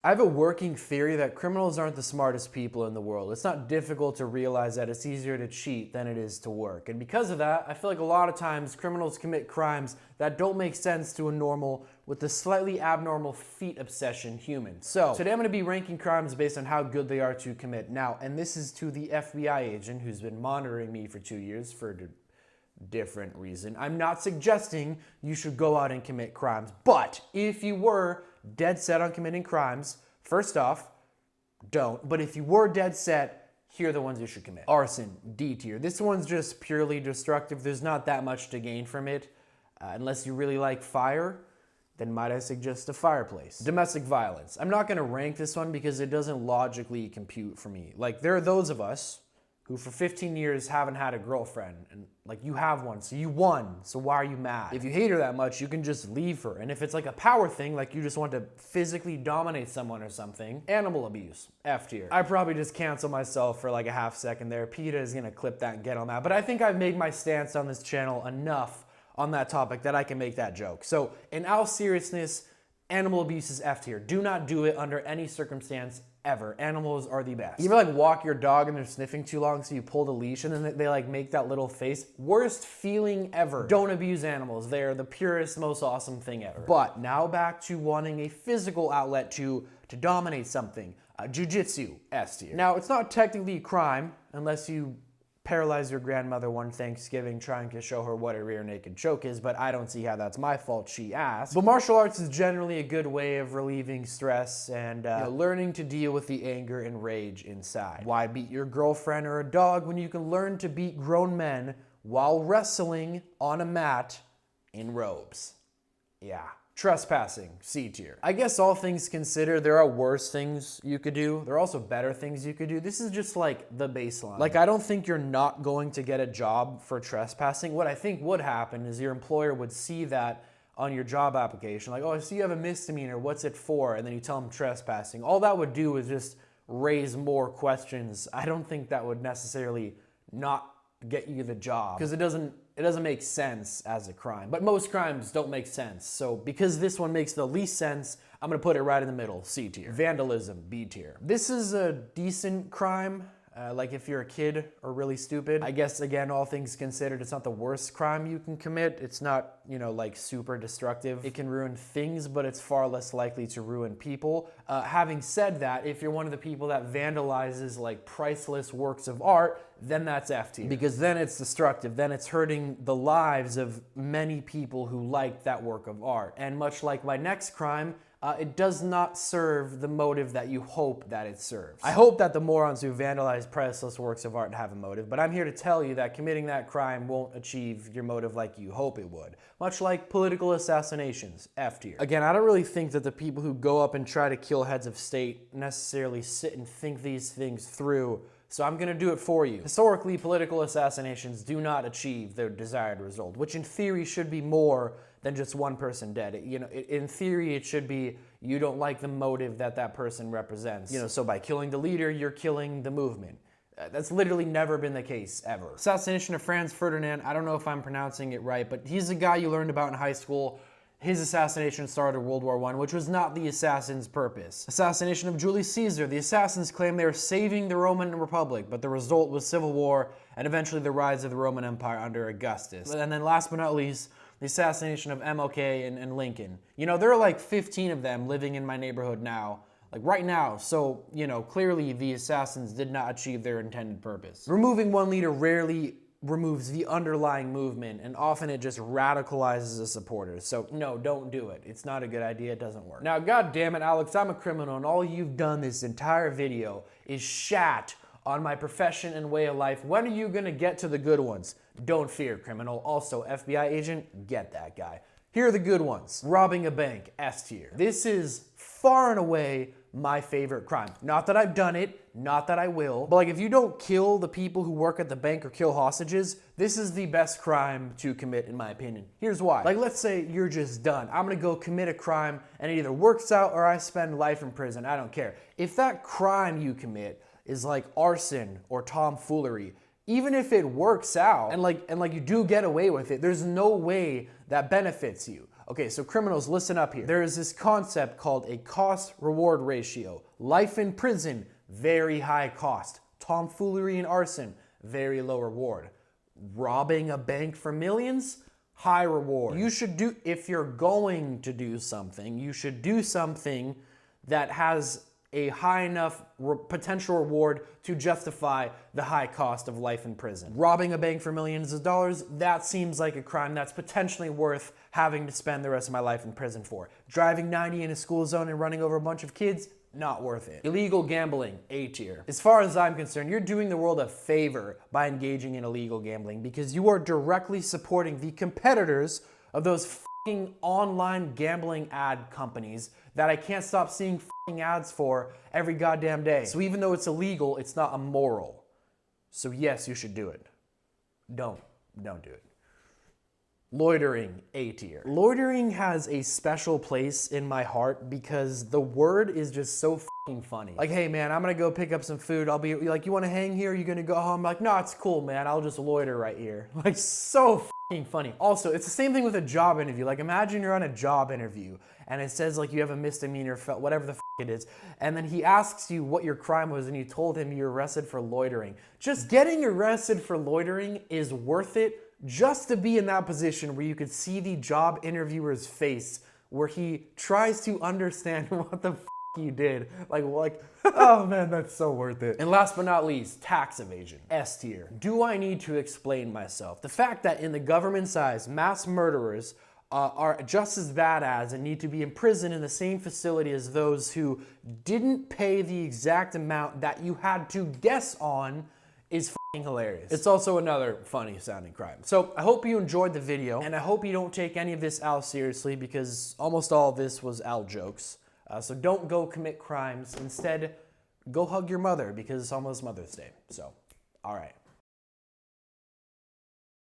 I have a working theory that criminals aren't the smartest people in the world. It's not difficult to realize that it's easier to cheat than it is to work. And because of that, I feel like a lot of times criminals commit crimes that don't make sense to a normal, with a slightly abnormal feet obsession human. So today I'm going to be ranking crimes based on how good they are to commit. Now, and this is to the FBI agent who's been monitoring me for 2 years for a different reason. I'm not suggesting you should go out and commit crimes, but if you were dead set on committing crimes, first off, don't. But if you were dead set, here are the ones you should commit. Arson, D tier. This one's just purely destructive. There's not that much to gain from it. Unless you really like fire, then might I suggest a fireplace. Domestic violence. I'm not gonna rank this one because it doesn't logically compute for me. Like, there are those of us who for 15 years haven't had a girlfriend, and like, you have one, so you won, so why are you mad? If you hate her that much, you can just leave her. And if it's like a power thing, like you just want to physically dominate someone or something, animal abuse, F tier. I probably just cancel myself for like a half second there. PETA is gonna clip that and get on that, but I think I've made my stance on this channel enough on that topic that I can make that joke. So in all seriousness, animal abuse is F tier. Do not do it under any circumstance ever. Animals are the best. You ever like walk your dog and they're sniffing too long, so you pull the leash and then they like make that little face? Worst feeling ever. Don't abuse animals. They're the purest, most awesome thing ever. But now back to wanting a physical outlet to dominate something. Jiu-jitsu, S tier. Now, it's not technically a crime unless you paralyze your grandmother one Thanksgiving trying to show her what a rear naked choke is, but I don't see how that's my fault, she asked. But martial arts is generally a good way of relieving stress and learning to deal with the anger and rage inside. Why beat your girlfriend or a dog when you can learn to beat grown men while wrestling on a mat in robes? Yeah. Trespassing, C tier. I guess all things considered, there are worse things you could do. There are also better things you could do. This is just like the baseline. Like, I don't think you're not going to get a job for trespassing. What I think would happen is your employer would see that on your job application. Like, oh, I see you have a misdemeanor. What's it for? And then you tell them trespassing. All that would do is just raise more questions. I don't think that would necessarily not get you the job because it doesn't make sense as a crime. But most crimes don't make sense. So because this one makes the least sense, I'm gonna put it right in the middle, C tier. Vandalism, B tier. This is a decent crime. Like if you're a kid or really stupid. I guess, again, all things considered, it's not the worst crime you can commit. It's not, like super destructive. It can ruin things, but it's far less likely to ruin people. Having said that, if you're one of the people that vandalizes like priceless works of art, then that's F tier. Because then it's destructive. Then it's hurting the lives of many people who like that work of art. And much like my next crime, it does not serve the motive that you hope that it serves. I hope that the morons who vandalize priceless works of art have a motive, but I'm here to tell you that committing that crime won't achieve your motive like you hope it would. Much like political assassinations, F tier. Again, I don't really think that the people who go up and try to kill heads of state necessarily sit and think these things through, so I'm gonna do it for you. Historically, political assassinations do not achieve their desired result, which in theory should be more than just one person dead. In theory, it should be you don't like the motive that that person represents. So by killing the leader, you're killing the movement. That's literally never been the case, ever. Assassination of Franz Ferdinand, I don't know if I'm pronouncing it right, but he's a guy you learned about in high school. His assassination started World War I, which was not the assassin's purpose. Assassination of Julius Caesar. The assassins claimed they were saving the Roman Republic, but the result was civil war and eventually the rise of the Roman Empire under Augustus. And then last but not least, the assassination of MLK and Lincoln. There are like 15 of them living in my neighborhood now, like right now. So, clearly the assassins did not achieve their intended purpose. Removing one leader rarely removes the underlying movement, and often it just radicalizes the supporters. So no, don't do it. It's not a good idea. It doesn't work. Now, God damn it, Alex, I'm a criminal, and all you've done this entire video is shat on my profession and way of life. When are you gonna get to the good ones? Don't fear, criminal. Also, FBI agent, get that guy. Here are the good ones. Robbing a bank, S tier. This is far and away my favorite crime. Not that I've done it, not that I will, but like if you don't kill the people who work at the bank or kill hostages, this is the best crime to commit in my opinion. Here's why. Like, let's say you're just done. I'm gonna go commit a crime and it either works out or I spend life in prison. I don't care. If that crime you commit is like arson or tomfoolery, even if it works out and like you do get away with it, there's no way that benefits you. Okay, so criminals, listen up here. There is this concept called a cost-reward ratio. Life in prison, very high cost. Tomfoolery and arson, very low reward. Robbing a bank for millions, high reward. You should do, if you're going to do something, you should do something that has a high enough potential reward to justify the high cost of life in prison. Robbing a bank for millions of dollars, that seems like a crime that's potentially worth having to spend the rest of my life in prison for. Driving 90 in a school zone and running over a bunch of kids, not worth it. Illegal gambling, A tier. As far as I'm concerned, you're doing the world a favor by engaging in illegal gambling because you are directly supporting the competitors of those fucking online gambling ad companies that I can't stop seeing fucking ads for every goddamn day. So even though it's illegal, it's not immoral. So yes, you should do it. Don't do it. Loitering, A tier. Loitering has a special place in my heart because the word is just so fucking funny. Like, hey man, I'm gonna go pick up some food. I'll be like, you wanna hang here? You gonna go home? I'm like, no, it's cool, man. I'll just loiter right here. Like, so fucking funny. Also, it's the same thing with a job interview. Like, imagine you're on a job interview and it says like you have a misdemeanor, whatever the it is, and then he asks you what your crime was and you told him you're arrested for loitering. Just getting arrested for loitering is worth it just to be in that position where you could see the job interviewer's face where he tries to understand what the you did. Like, oh man, that's so worth it. And last but not least, tax evasion. S tier. Do I need to explain myself? The fact that in the government's eyes, mass murderers are just as bad as and need to be imprisoned in the same facility as those who didn't pay the exact amount that you had to guess on is fucking hilarious. It's also another funny sounding crime. So I hope you enjoyed the video and I hope you don't take any of this Al seriously because almost all of this was Al jokes. So don't go commit crimes. Instead, go hug your mother because it's almost Mother's Day. So, all right.